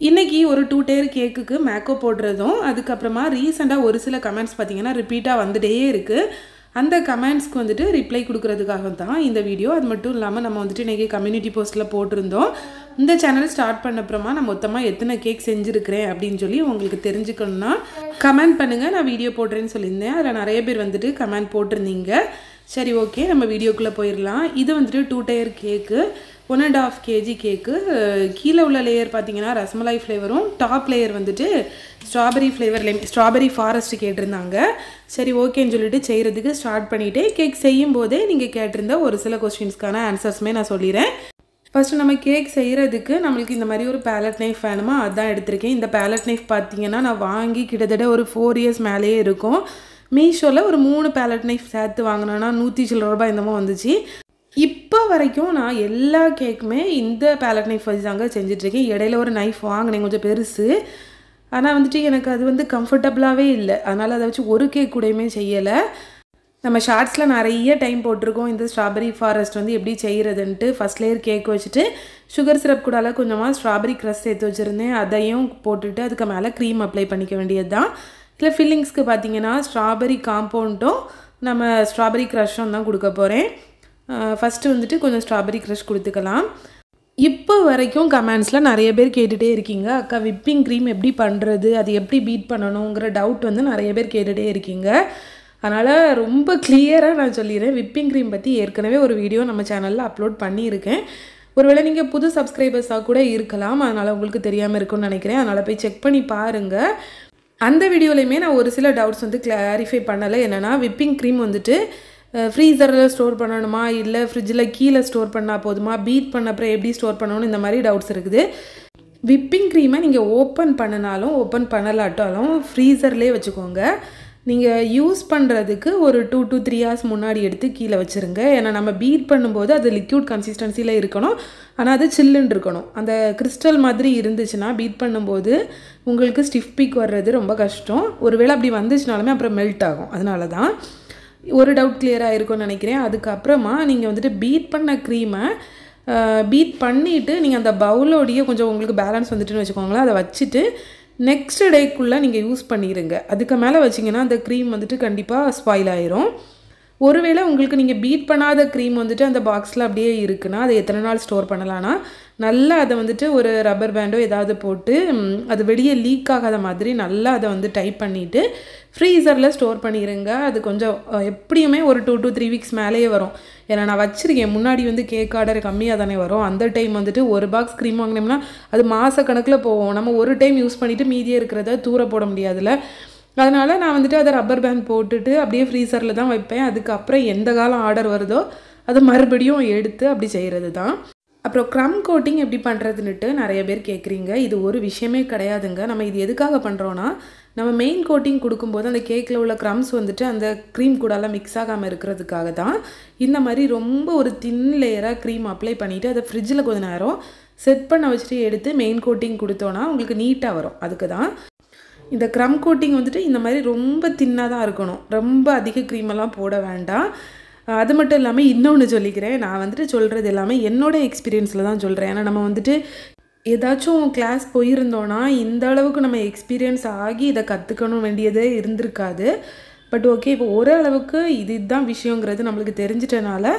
இன்றைக்கி ஒரு 2 டயர் கேக்குக்கு மேக்கோ போடுறதும் அதுக்கப்புறமா ரீசெண்டாக ஒரு சில கமெண்ட்ஸ் பார்த்திங்கன்னா ரிப்பீட்டாக வந்துட்டே இருக்குது. அந்த கமெண்ட்ஸ்க்கு வந்துட்டு ரிப்ளை கொடுக்கறதுக்காக தான் இந்த வீடியோ. அது மட்டும் இல்லாமல் நம்ம வந்துட்டு இன்றைக்கி கம்யூனிட்டி போஸ்ட்டில் போட்டிருந்தோம். இந்த சேனல் ஸ்டார்ட் பண்ணப்புறமா நான் மொத்தமாக எத்தனை கேக் செஞ்சுருக்கிறேன் அப்படின்னு சொல்லி உங்களுக்கு தெரிஞ்சுக்கணுன்னா கமெண்ட் பண்ணுங்கள், நான் வீடியோ போடுறேன்னு சொல்லியிருந்தேன். அதில் நிறைய பேர் வந்துட்டு கமெண்ட் போட்டிருந்தீங்க. சரி, ஓகே, நம்ம வீடியோக்குள்ளே போயிடலாம். இது வந்துட்டு 2 டயர் கேக்கு, 1.5 kg கேக்கு. கீழே உள்ள லேயர் பார்த்தீங்கன்னா ரசமலாய் ஃப்ளேவரும், டாப் லேயர் வந்துட்டு ஸ்ட்ராபெரி ஃப்ளேவர்லேயும் ஸ்ட்ராபெரி ஃபாரஸ்ட் கேட்டிருந்தாங்க. சரி, ஓகேன்னு சொல்லிட்டு செய்கிறதுக்கு ஸ்டார்ட் பண்ணிவிட்டு கேக் செய்யும் போதே நீங்கள் கேட்டிருந்த ஒரு சில கொஸ்டின்ஸ்க்கான ஆன்சர்ஸுமே நான் சொல்லிடுறேன். ஃபஸ்ட்டு நம்ம கேக் செய்கிறதுக்கு நம்மளுக்கு இந்த மாதிரி ஒரு பேலட் நைஃப் வேணுமா, அதுதான் எடுத்திருக்கேன். இந்த பேலட் நைஃப் பார்த்தீங்கன்னா நான் வாங்கி கிட்டத்தட்ட ஒரு 4 years மேலேயே இருக்கும். மீஷோவில் ஒரு 3 பேலட் நைஃப் சேர்த்து வாங்கினோன்னா 100 சில்லற ரூபாய் என்னமோ வந்துச்சு. இப்போ வரைக்கும் நான் எல்லா கேக்குமே இந்த பேலட் நைஃப் வச்சு தாங்க செஞ்சிட்ருக்கேன். இடையில ஒரு நைஃப் வாங்கினேன் கொஞ்சம் பெருசு, ஆனால் வந்துட்டு எனக்கு அது வந்து கம்ஃபர்டபுளாகவே இல்லை. அதனால் அதை வச்சு ஒரு கேக் கூடயுமே செய்யலை. நம்ம ஷார்ட்ஸில் நிறைய டைம் போட்டிருக்கோம் இந்த ஸ்ட்ராபெரி ஃபாரஸ்ட் வந்து எப்படி செய்கிறதுன்ட்டு. ஃபஸ்ட் லேயர் கேக் வச்சுட்டு சுகர் சிரப் கூடால கொஞ்சமாக ஸ்ட்ராபெரி க்ரஷ் சேர்த்து வச்சுருந்தேன். அதையும் போட்டுட்டு அதுக்கு மேலே க்ரீம் அப்ளை பண்ணிக்க வேண்டியது தான். இதில் ஃபில்லிங்ஸ்க்கு பார்த்தீங்கன்னா ஸ்ட்ராபெரி காம்பவுண்டும் நம்ம ஸ்ட்ராபெரி க்ரஷும் தான் கொடுக்க போகிறேன். ஃபஸ்ட்டு வந்துட்டு கொஞ்சம் ஸ்ட்ராபெரி க்ரஷ் கொடுத்துக்கலாம். இப்போ வரைக்கும் கமெண்ட்ஸில் நிறைய பேர் கேட்டுகிட்டே இருக்கீங்க, அக்கா விப்பிங் க்ரீம் எப்படி பண்ணுறது, அது எப்படி பீட் பண்ணணுங்கிற டவுட் வந்து நிறைய பேர் கேட்டுகிட்டே இருக்கீங்க. அதனால் ரொம்ப கிளியராக நான் சொல்லிடுறேன். விப்பிங் க்ரீம் பற்றி ஏற்கனவே ஒரு வீடியோ நம்ம சேனலில் அப்லோட் பண்ணியிருக்கேன். ஒருவேளை நீங்கள் புது சப்ஸ்கிரைபர்ஸாக கூட இருக்கலாம், அதனால் உங்களுக்கு தெரியாமல் இருக்குன்னு நினைக்கிறேன். அதனால் போய் செக் பண்ணி பாருங்கள். அந்த வீடியோலையுமே நான் ஒரு சில டவுட்ஸ் வந்து கிளாரிஃபை பண்ணலை. என்னென்னா விப்பிங் க்ரீம் வந்துட்டு ஃப்ரீசரில் ஸ்டோர் பண்ணணுமா, இல்லை ஃப்ரிட்ஜில் கீழே ஸ்டோர் பண்ணால் போதுமா, பீட் பண்ண அப்புறம் எப்படி ஸ்டோர் பண்ணணும்னு இந்த மாதிரி டவுட்ஸ் இருக்குது. விப்பிங் க்ரீமை நீங்கள் ஓப்பன் பண்ணினாலும் ஓப்பன் பண்ணலாட்டாலும் ஃப்ரீசர்லேயே வச்சுக்கோங்க. நீங்கள் யூஸ் பண்ணுறதுக்கு ஒரு 2 to 3 hours முன்னாடி எடுத்து கீழே வச்சுருங்க. ஏன்னா நம்ம பீட் பண்ணும்போது அது லிக்யூட் கன்சிஸ்டன்சியில் இருக்கணும், ஆனால் அது சில்லுன்னு இருக்கணும். அந்த கிறிஸ்டல் மாதிரி இருந்துச்சுன்னா பீட் பண்ணும்போது உங்களுக்கு ஸ்டிஃப் பீக் வர்றது ரொம்ப கஷ்டம். ஒருவேளை அப்படி வந்துச்சுனாலுமே அப்புறம் மெல்ட் ஆகும். அதனால தான் ஒரு டவுட் கிளியராக இருக்கும்னு நினைக்கிறேன். அதுக்கப்புறமா நீங்கள் வந்துட்டு பீட் பண்ண க்ரீமை பீட் பண்ணிவிட்டு நீங்கள் அந்த பவுலோடையே கொஞ்சம் உங்களுக்கு பேலன்ஸ் வந்துட்டுன்னு வச்சுக்கோங்களேன், அதை வச்சுட்டு நெக்ஸ்ட் டேக்குள்ளே நீங்கள் யூஸ் பண்ணிடுங்க. அதுக்கு மேலே வச்சிங்கன்னா அந்த க்ரீம் வந்துட்டு கண்டிப்பாக ஸ்பாயில் ஆயிரும். ஒருவேளை உங்களுக்கு நீங்கள் பீட் பண்ணாத க்ரீம் வந்துட்டு அந்த பாக்ஸில் அப்படியே இருக்குன்னா அதை எத்தனை நாள் ஸ்டோர் பண்ணலான்னா, நல்லா அதை வந்துட்டு ஒரு ரப்பர் பேண்டோ ஏதாவது போட்டு அது வெளியே லீக் ஆகாத மாதிரி நல்லா அதை வந்து டைப் பண்ணிவிட்டு ஃப்ரீசரில் ஸ்டோர் பண்ணிடுங்க. அது கொஞ்சம் எப்படியுமே ஒரு 2 to 3 weeks மேலேயே வரும். ஏன்னா நான் வச்சுருக்கேன், முன்னாடி வந்து கேக் ஆர்டர் கம்மியாக தானே வரும். அந்த டைம் வந்துட்டு ஒரு பாக்ஸ் க்ரீம் வாங்கினோம்னா அது மாதக்கணக்கில் போவோம். நம்ம ஒரு டைம் யூஸ் பண்ணிவிட்டு மீதியே இருக்கிறத தூர போட முடியாதுல்ல. அதனால் நான் வந்துட்டு அதை ரப்பர் பேண்ட் போட்டுட்டு அப்படியே ஃப்ரீசரில் தான் வைப்பேன். அதுக்கப்புறம் எந்த காலம் ஆர்டர் வருதோ அதை மறுபடியும் எடுத்து அப்படி செய்கிறது தான். அப்புறம் க்ரம் கோட்டிங் எப்படி பண்ணுறதுன்னுட்டு நிறைய பேர் கேட்குறீங்க. இது ஒரு விஷயமே கிடையாதுங்க. நம்ம இது எதுக்காக பண்ணுறோன்னா, நம்ம மெயின் கோட்டிங் கொடுக்கும்போது அந்த கேக்கில் உள்ள க்ரம்ஸ் வந்துட்டு அந்த க்ரீம் கூடலாம் மிக்ஸ் ஆகாமல் இருக்கிறதுக்காக தான் இந்த மாதிரி ரொம்ப ஒரு தின் லேயராக க்ரீம் அப்ளை பண்ணிவிட்டு அதை ஃப்ரிட்ஜில் கொஞ்சம் நேரம் செட் பண்ண வச்சுட்டு எடுத்து மெயின் கோட்டிங் கொடுத்தோன்னா உங்களுக்கு நீட்டாக வரும். அதுக்கு தான் இந்த க்ரம் கோட்டிங் வந்துட்டு இந்த மாதிரி ரொம்ப தின்னாக தான் இருக்கணும், ரொம்ப அதிக க்ரீமெல்லாம் போட வேண்டாம். அது மட்டும் இல்லாமல் இன்னொன்று சொல்லிக்கிறேன், நான் வந்துட்டு சொல்கிறது எல்லாமே என்னோடய எக்ஸ்பீரியன்ஸில் தான் சொல்கிறேன். ஏன்னா நம்ம வந்துட்டு ஏதாச்சும் கிளாஸ் போயிருந்தோன்னா இந்த அளவுக்கு நம்ம எக்ஸ்பீரியன்ஸ் ஆகி இதை கற்றுக்கணும் வேண்டியதே இருந்திருக்காது. பட் ஓகே, இப்போ ஓரளவுக்கு இதுதான் விஷயங்கிறது நம்மளுக்கு தெரிஞ்சிட்டனால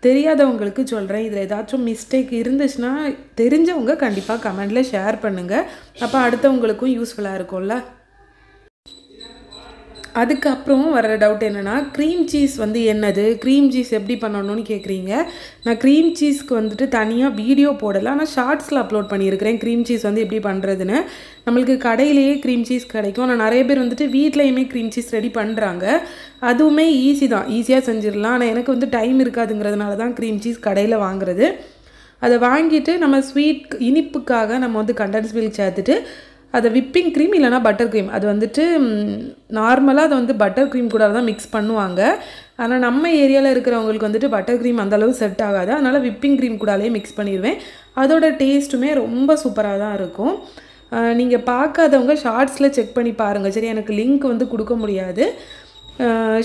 தெரியாதவங்களுக்கு சொல்கிறேன். இதில் ஏதாச்சும் மிஸ்டேக் இருந்துச்சுன்னா தெரிஞ்சவங்க கண்டிப்பாக கமெண்டில் ஷேர் பண்ணுங்கள். அப்போ அடுத்தவங்களுக்கும் யூஸ்ஃபுல்லாக இருக்கும்ல. அதுக்கப்புறம் வர டவுட் என்னென்னா, க்ரீம் சீஸ் வந்து என்னது, க்ரீம் சீஸ் எப்படி பண்ணணும்னு கேட்குறீங்க. நான் க்ரீம் சீஸ்க்கு வந்துட்டு தனியாக வீடியோ போடலை, ஆனால் ஷார்ட்ஸில் அப்லோட் பண்ணியிருக்கிறேன். க்ரீம் சீஸ் வந்து எப்படி பண்ணுறதுன்னு நம்மளுக்கு கடையிலேயே க்ரீம் சீஸ் கிடைக்கும். ஆனால் நிறைய பேர் வந்துட்டு வீட்லேயுமே க்ரீம் சீஸ் ரெடி பண்ணுறாங்க. அதுவுமே ஈஸி தான், ஈஸியாக செஞ்சிடலாம். ஆனால் எனக்கு வந்து டைம் இருக்காதுங்கிறதுனால தான் க்ரீம் சீஸ் கடையில் வாங்குறது. அதை வாங்கிட்டு நம்ம ஸ்வீட் இனிப்புக்காக நம்ம வந்து கண்டென்ஸ் மில்க் சேர்த்துட்டு அதை விப்பிங் க்ரீம் இல்லைனா பட்டர் க்ரீம், அது வந்துட்டு நார்மலாக அதை வந்து பட்டர் க்ரீம் கூட தான் மிக்ஸ் பண்ணுவாங்க. ஆனால் நம்ம ஏரியாவில் இருக்கிறவங்களுக்கு வந்துட்டு பட்டர் க்ரீம் அந்தளவு செட் ஆகாது. அதனால் விப்பிங் க்ரீம் கூடாலே மிக்ஸ் பண்ணிடுவேன். அதோட டேஸ்ட்டுமே ரொம்ப சூப்பராக தான் இருக்கும். நீங்கள் பார்க்காதவங்க ஷார்ட்ஸில் செக் பண்ணி பாருங்கள். சரி, எனக்கு லிங்க் வந்து கொடுக்க முடியாது.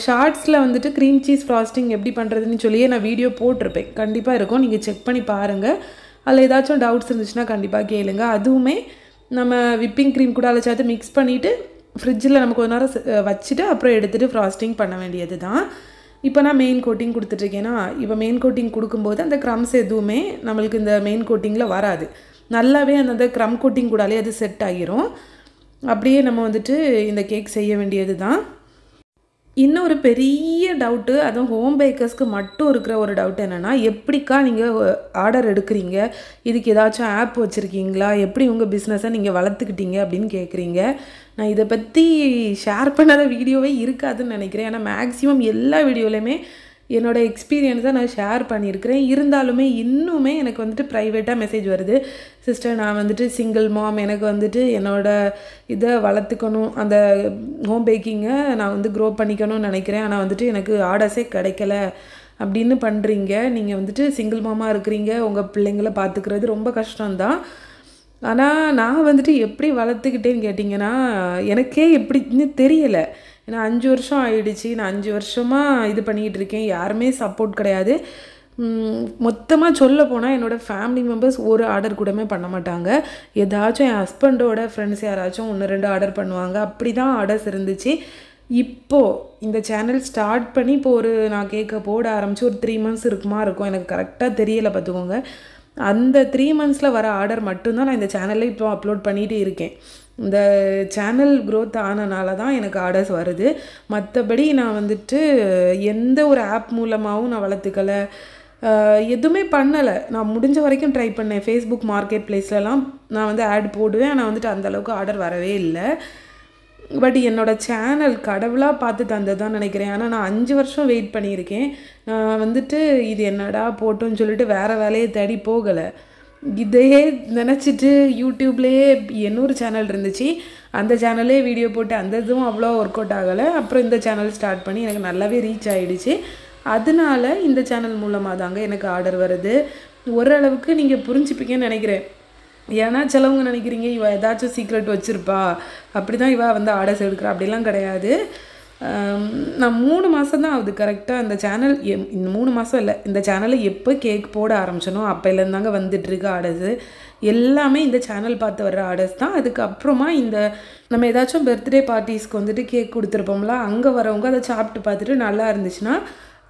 ஷார்ட்ஸில் வந்துட்டு க்ரீம் சீஸ் ஃப்ராஸ்டிங் எப்படி பண்ணுறதுன்னு சொல்லியே நான் வீடியோ போட்டிருப்பேன், கண்டிப்பாக இருக்கும், நீங்கள் செக் பண்ணி பாருங்கள். அதில் ஏதாச்சும் டவுட்ஸ் இருந்துச்சுன்னா கண்டிப்பாக கேளுங்க. அதுவுமே நம்ம விப்பிங் க்ரீம் கூட அழைச்சாத்து மிக்ஸ் பண்ணிவிட்டு ஃப்ரிட்ஜில் நம்ம கொஞ்ச நேரம் வச்சுட்டு அப்புறம் எடுத்துகிட்டு ஃப்ராஸ்டிங் பண்ண வேண்டியது தான். இப்போ நான் மெயின் கோட்டிங் கொடுத்துட்ருக்கேன்னா இப்போ மெயின் கோட்டிங் கொடுக்கும்போது அந்த க்ரம்ஸ் எதுவுமே நம்மளுக்கு இந்த மெயின் கோட்டிங்கில் வராது. நல்லாவே அந்த க்ரம் கோட்டிங் கூடாலே அது செட் ஆகிரும். அப்படியே நம்ம வந்துட்டு இந்த கேக் செய்ய வேண்டியது தான். இன்னொரு பெரிய டவுட்டு, அதுவும் ஹோம் பேக்கர்ஸ்க்கு மட்டும் இருக்கிற ஒரு டவுட் என்னென்னா, எப்படிக்கா நீங்கள் ஆர்டர் எடுக்கிறீங்க, இதுக்கு ஏதாச்சும் ஆப் வச்சுருக்கீங்களா, எப்படி உங்கள் பிஸ்னஸை நீங்கள் வளர்த்துக்கிட்டீங்க அப்படின்னு கேட்குறீங்க. நான் இதை பற்றி ஷேர் பண்ணாத வீடியோவே இருக்காதுன்னு நினைக்கிறேன். ஏன்னா மேக்ஸிமம் எல்லா வீடியோலையுமே என்னோடய எக்ஸ்பீரியன்ஸை நான் ஷேர் பண்ணியிருக்கிறேன். இருந்தாலுமே இன்னுமே எனக்கு வந்துட்டு ப்ரைவேட்டாக மெசேஜ் வருது, சிஸ்டர் நான் வந்துட்டு சிங்கிள் மாம், எனக்கு வந்துட்டு என்னோடய இதை வளர்த்துக்கணும், அந்த ஹோம் பேக்கிங்கை நான் வந்து க்ரோ பண்ணிக்கணும்னு நினைக்கிறேன், ஆனால் வந்துட்டு எனக்கு ஆர்டர்ஸே கிடைக்கல அப்படின்னு பண்ணுறீங்க. நீங்கள் வந்துட்டு சிங்கிள் மாமாக இருக்கிறீங்க, உங்கள் பிள்ளைங்களை பார்த்துக்கிறது ரொம்ப கஷ்டம்தான். ஆனால் நான் வந்துட்டு எப்படி வளர்த்துக்கிட்டேன்னு கேட்டிங்கன்னா எனக்கே எப்படின்னு தெரியலை. ஏன்னா 5 வருஷம் ஆயிடுச்சு, நான் 5 வருஷமாக இது பண்ணிக்கிட்டு இருக்கேன், யாருமே சப்போர்ட் கிடையாது. மொத்தமாக சொல்ல போனால் என்னோடய ஃபேமிலி மெம்பர்ஸ் ஒரு ஆர்டர் கூடமே பண்ண மாட்டாங்க. ஏதாச்சும் என் ஹஸ்பண்டோட ஃப்ரெண்ட்ஸ் யாராச்சும் 1-2 ஆர்டர் பண்ணுவாங்க, அப்படி தான் ஆர்டர்ஸ் இருந்துச்சு. இப்போது இந்த சேனல் ஸ்டார்ட் பண்ணி இப்போ நான் கேட்க போட ஆரம்பித்து ஒரு 3 months இருக்கும், எனக்கு கரெக்டாக தெரியலை பார்த்துக்கோங்க. அந்த 3 monthஸில் வர ஆர்டர் மட்டும்தான் நான் இந்த சேனலில் இப்போ அப்லோட் பண்ணிகிட்டே இருக்கேன். இந்த சேனல் க்ரோத் ஆனனால தான் எனக்கு ஆர்டர்ஸ் வருது. மற்றபடி நான் வந்துட்டு எந்த ஒரு ஆப் மூலமாகவும் நான் வளர்த்துக்கலை, எதுவுமே பண்ணலை. நான் முடிஞ்ச வரைக்கும் ட்ரை பண்ணேன். ஃபேஸ்புக் மார்க்கெட் ப்ளேஸ்லலாம் நான் வந்து ஆட் போடுவேன், ஆனால் வந்துட்டு அந்தளவுக்கு ஆர்டர் வரவே இல்லை. பட் என்னோடய சேனல் கடவுளாக பார்த்து தந்ததான் நினைக்கிறேன். ஆனால் நான் 5 வருஷம் வெயிட் பண்ணியிருக்கேன். நான் வந்துட்டு இது என்னடா போட்டோன்னு சொல்லிட்டு வேறு வேலையை தேடி போகலை. இதையே நினச்சிட்டு யூடியூப்லேயே இன்னொரு சேனல் இருந்துச்சு, அந்த சேனல்லே வீடியோ போட்டு அந்த இதுவும் அவ்வளோ ஒர்க் அவுட் ஆகலை. அப்புறம் இந்த சேனல் ஸ்டார்ட் பண்ணி எனக்கு நல்லாவே ரீச் ஆகிடுச்சு. அதனால இந்த சேனல் மூலமாக தாங்க எனக்கு ஆர்டர் வருது. ஓரளவுக்கு நீங்கள் புரிஞ்சுப்பீங்கன்னு நினைக்கிறேன். ஏன்னா சிலவங்க நினைக்கிறீங்க இவ ஏதாச்சும் சீக்ரெட் வச்சுருப்பா, அப்படி தான் இவ வந்து ஆர்டர்ஸ் எடுக்கிறா, அப்படிலாம் கிடையாது. நான் 3 மாதம் தான் ஆகுது கரெக்டாக இந்த சேனல். இந்த 3 மாதம் இல்லை, இந்த சேனலில் எப்போ கேக் போட ஆரம்பிச்சனோ அப்போலேருந்து தாங்க வந்துட்டுருக்கு ஆர்டர்ஸு. எல்லாமே இந்த சேனல் பார்த்து வர்ற ஆர்டர்ஸ் தான். அதுக்கப்புறமா இந்த நம்ம ஏதாச்சும் பர்த்டே பார்ட்டிஸ்க்கு வந்துட்டு கேக் கொடுத்துருப்போம்ல, அங்கே வரவங்க அதை சாப்பிட்டு பார்த்துட்டு நல்லா இருந்துச்சுன்னா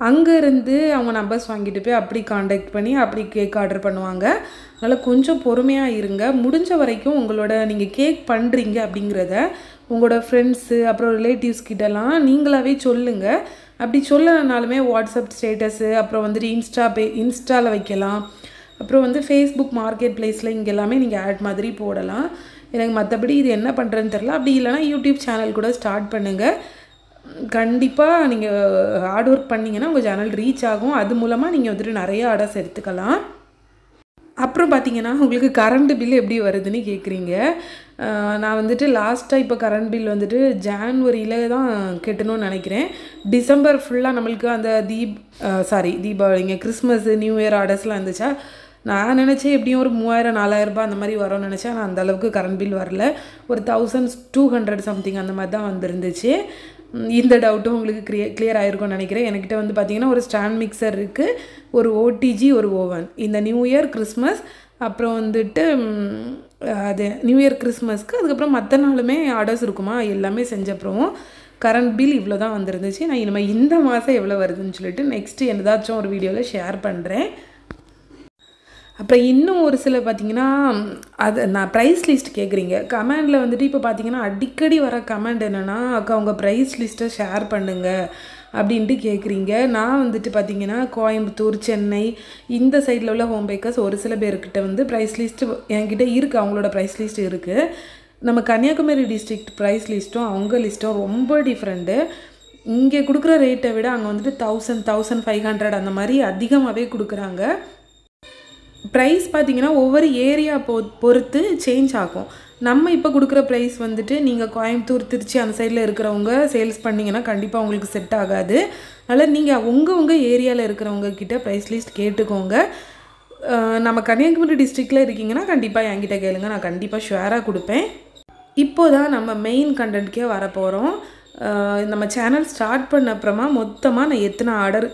அங்கேருந்து அவங்க நம்பர்ஸ் வாங்கிட்டு போய் அப்படி காண்டாக்ட் பண்ணி அப்படி கேக் ஆர்டர் பண்ணுவாங்க. அதனால் கொஞ்சம் பொறுமையாக இருங்க. முடிஞ்ச வரைக்கும் உங்களோட நீங்கள் கேக் பண்ணுறீங்க அப்படிங்கிறத உங்களோட ஃப்ரெண்ட்ஸு அப்புறம் ரிலேட்டிவ்ஸ் கிட்டலாம் நீங்களாகவே சொல்லுங்கள். அப்படி சொல்லலைனாலுமே வாட்ஸ்அப் ஸ்டேட்டஸு, அப்புறம் வந்துட்டு இன்ஸ்டாவில் வைக்கலாம். அப்புறம் வந்து ஃபேஸ்புக் மார்க்கெட் ப்ளேஸில் இங்கே எல்லாமே நீங்கள் ஆட் மாதிரி போடலாம். எனக்கு மற்றபடி இது என்ன பண்ணுறதுன்னு தெரில. அப்படி இல்லைனா யூடியூப் சேனல் கூட ஸ்டார்ட் பண்ணுங்கள். கண்டிப்பாக நீங்கள் ஹார்ட் ஒர்க் பண்ணிங்கன்னா உங்கள் சேனல் ரீச் ஆகும். அது மூலமாக நீங்கள் வந்துட்டு நிறைய ஆர்டர்ஸ் எடுத்துக்கலாம். அப்புறம் பார்த்தீங்கன்னா உங்களுக்கு கரண்ட் பில் எப்படி வருதுன்னு கேட்குறீங்க. நான் வந்துட்டு லாஸ்ட்டாக இப்போ கரண்ட் பில் வந்துட்டு ஜான்வரியில் தான் கட்டணும்னு நினைக்கிறேன். டிசம்பர் ஃபுல்லாக நம்மளுக்கு அந்த தீபாவளிங்க, கிறிஸ்மஸ், நியூ இயர் ஆர்டர்ஸ்லாம் இருந்துச்சா, நான் நினச்சேன் எப்படியும் ஒரு 3000-4000 ரூபாய் அந்த மாதிரி வரும்னு நினச்சேன். ஆனால் அந்தளவுக்கு கரண்ட் பில் வரல. ஒரு 1200 சம்திங் அந்த மாதிரி தான் வந்துருந்துச்சு. இந்த டவுட்டும் உங்களுக்கு கிளியர் ஆகிருக்கும்னு நினைக்கிறேன். என்கிட்ட வந்து பார்த்திங்கன்னா ஒரு ஸ்டாண்ட் மிக்சர் இருக்குது, ஒரு ஓடிஜி, ஒரு ஓவன். இந்த நியூ இயர், கிறிஸ்மஸ், அப்புறம் வந்துட்டு அது நியூ இயர் கிறிஸ்மஸ்க்கு அதுக்கப்புறம் மற்ற நாளுமே ஆர்டர்ஸ் இருக்குமா, எல்லாமே செஞ்சப்புறம் கரண்ட் பில் இவ்வளோ தான் வந்துருந்துச்சு. நான் இனிமேல் இந்த மாதம் எவ்வளோ வருதுன்னு சொல்லிட்டு நெக்ஸ்ட்டு ஏதாச்சும் ஒரு வீடியோவில் ஷேர் பண்ணுறேன். அப்புறம் இன்னும் ஒரு சில பார்த்திங்கன்னா அது நான் ப்ரைஸ் லிஸ்ட் கேட்குறீங்க கமெண்டில் வந்துட்டு. இப்போ பார்த்திங்கன்னா அடிக்கடி வர கமெண்ட் என்னென்னா, அக்கா உங்கள் ப்ரைஸ் லிஸ்ட்டை ஷேர் பண்ணுங்கள் அப்படின்ட்டு கேட்குறீங்க. நான் வந்துட்டு பார்த்திங்கன்னா கோயம்புத்தூர், சென்னை இந்த சைடில் உள்ள ஹோம் பேக்கர்ஸ் ஒரு சில பேர்கிட்ட வந்து ப்ரைஸ் லிஸ்ட்டு என்கிட்ட இருக்குது, அவங்களோட ப்ரைஸ் லிஸ்ட் இருக்குது. நம்ம கன்னியாகுமரி டிஸ்ட்ரிக்ட் ப்ரைஸ் லிஸ்ட்டும் அவங்க லிஸ்ட்டும் ரொம்ப டிஃப்ரெண்ட்டு. இங்கே கொடுக்குற ரேட்டை விட அங்கே வந்துட்டு 1500 அந்த மாதிரி அதிகமாகவே கொடுக்குறாங்க. ப்ரைஸ் பார்த்திங்கன்னா ஒவ்வொரு ஏரியா பொறுத்து சேஞ்ச் ஆகும். நம்ம இப்போ கொடுக்குற ப்ரைஸ் வந்துட்டு நீங்கள் கோயம்புத்தூர், திருச்சி அந்த சைடில் இருக்கிறவங்க சேல்ஸ் பண்ணிங்கன்னா கண்டிப்பாக உங்களுக்கு செட் ஆகாது. அதனால் நீங்கள் உங்கள் ஏரியாவில் இருக்கிறவங்க கிட்ட ப்ரைஸ் லிஸ்ட் கேட்டுக்கோங்க. நம்ம கன்னியாகுமரி டிஸ்ட்ரிக்டில் இருக்கீங்கன்னா கண்டிப்பாக என்கிட்ட கேளுங்க, நான் கண்டிப்பாக ஷுவராக கொடுப்பேன். இப்போ தான் நம்ம மெயின் கண்டென்ட்கே வரப்போகிறோம். நம்ம சேனல் ஸ்டார்ட் பண்ண அப்புறமா மொத்தமாக நான் எத்தனை ஆர்டர்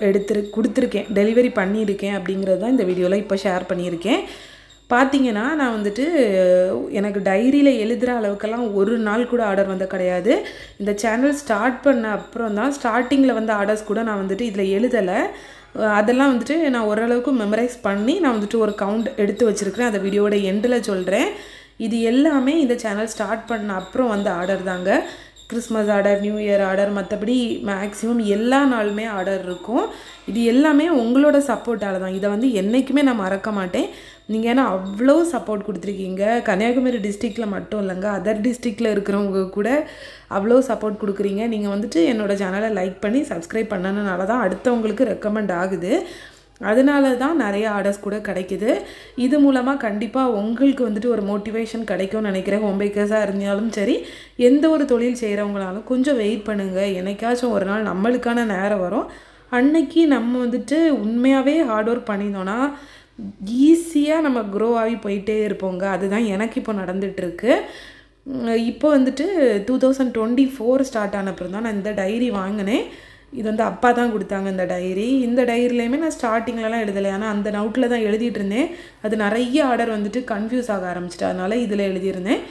கொடுத்துருக்கேன், டெலிவரி பண்ணியிருக்கேன் அப்படிங்கிறது தான் இந்த வீடியோவில் இப்போ ஷேர் பண்ணியிருக்கேன். பார்த்தீங்கன்னா நான் வந்துட்டு எனக்கு டைரியில் எழுதுகிற அளவுக்கெல்லாம் ஒரு நாள் கூட ஆர்டர் வந்து கிடையாது. இந்த சேனல் ஸ்டார்ட் பண்ண அப்புறம் தான் ஸ்டார்டிங்கில் வந்த ஆர்டர்ஸ் கூட நான் வந்துட்டு இதில் எழுதலை. அதெல்லாம் வந்துட்டு நான் ஓரளவுக்கு மெமரைஸ் பண்ணி நான் வந்துட்டு ஒரு கவுண்ட் எடுத்து வச்சுருக்கிறேன். அந்த வீடியோட எண்டில் சொல்கிறேன். இது எல்லாமே இந்த சேனல் ஸ்டார்ட் பண்ண அப்புறம் வந்த ஆர்டர் தாங்க. Christmas order, new year order, மற்றபடி மேக்ஸிமம் எல்லா நாளுமே ஆர்டர் இருக்கும். இது எல்லாமே உங்களோட சப்போர்ட்டால் தான். இதை வந்து என்றைக்குமே நான் மறக்க மாட்டேன். நீங்கள் ஏன்னா அவ்வளோ சப்போர்ட் கொடுத்துருக்கீங்க. கன்னியாகுமரி டிஸ்ட்ரிக்டில் மட்டும் இல்லைங்க, அதர் டிஸ்ட்ரிக்டில் இருக்கிறவங்க கூட அவ்வளோ சப்போர்ட் கொடுக்குறீங்க. நீங்கள் வந்துட்டு என்னோடய சேனலை லைக் பண்ணி சப்ஸ்கிரைப் பண்ணனால தான் அடுத்தவங்களுக்கு ரெக்கமெண்ட் ஆகுது. அதனால தான் நிறைய ஆர்டர்ஸ் கூட கிடைக்குது. இது மூலமாக கண்டிப்பாக உங்களுக்கு வந்துட்டு ஒரு மோட்டிவேஷன் கிடைக்கும்னு நினைக்கிறேன். ஹோம் பேக்கர்ஸாக இருந்தாலும் சரி, எந்த ஒரு தொழில் செய்கிறவங்களாலும் கொஞ்சம் வெயிட் பண்ணுங்கள். என்னைக்காச்சும் ஒரு நாள் நம்மளுக்கான நேரம் வரும். அன்னைக்கு நம்ம வந்துட்டு உண்மையாகவே ஹார்ட் ஒர்க் பண்ணியிருந்தோன்னா ஈஸியாக நம்ம க்ரோ ஆகி போயிட்டே இருப்போங்க. அதுதான் எனக்கு இப்போ நடந்துகிட்ருக்கு. இப்போ வந்துட்டு 2024 ஸ்டார்ட் ஆன அப்புறம் தான் நான் இந்த டைரி வாங்கினேன். இது வந்து அப்பா தான் கொடுத்தாங்க இந்த டைரி. இந்த டைரிலையுமே நான் ஸ்டார்டிங்லலாம் எழுதலை, ஆனால் அந்த நோட்டில் தான் எழுதிட்டு இருந்தேன். அது நிறைய ஆர்டர் வந்துட்டு கன்ஃபியூஸ் ஆக ஆரம்பிச்சிட்டு, அதனால இதில் எழுதியிருந்தேன்.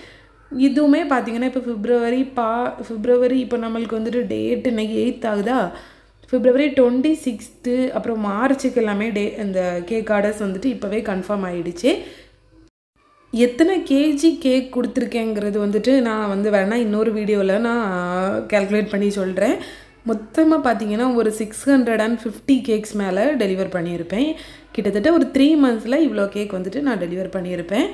இதுவுமே பார்த்திங்கன்னா இப்போ பிப்ரவரி இப்போ நம்மளுக்கு வந்துட்டு டேட் இன்றைக்கி 8th ஆகுதா, February 26 அப்புறம் மார்ச்சுக்கு எல்லாமே இந்த கேக் ஆர்டர்ஸ் வந்துட்டு இப்போவே கன்ஃபார்ம் ஆகிடுச்சு. எத்தனை கேஜி கேக் கொடுத்துருக்கேங்கிறது வந்துட்டு நான் வந்து வேணால் இன்னொரு வீடியோவில் நான் கேல்குலேட் பண்ணி சொல்கிறேன். மொத்தமாக பார்த்தீங்கன்னா ஒரு 650 கேக்ஸ் மேலே டெலிவர் பண்ணியிருப்பேன். கிட்டத்தட்ட ஒரு 3 monthஸில் இவ்வளோ கேக் வந்துட்டு நான் டெலிவர் பண்ணியிருப்பேன்.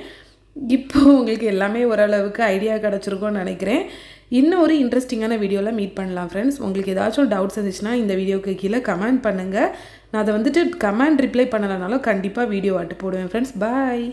இப்போ உங்களுக்கு எல்லாமே ஓரளவுக்கு ஐடியா கிடச்சிருக்கும்னு நினைக்கிறேன். இன்னும் ஒரு இன்ட்ரெஸ்டிங்கான வீடியோவில் மீட் பண்ணலாம் ஃப்ரெண்ட்ஸ். உங்களுக்கு ஏதாச்சும் டவுட்ஸ் இருந்துச்சுன்னா இந்த வீடியோக்கு கீழே கமெண்ட் பண்ணுங்கள். நான் அதை வந்துட்டு கமெண்ட் ரிப்ளை பண்ணலைனாலும் கண்டிப்பாக வீடியோ ஆட்டு போடுவேன் ஃப்ரெண்ட்ஸ். பாய்.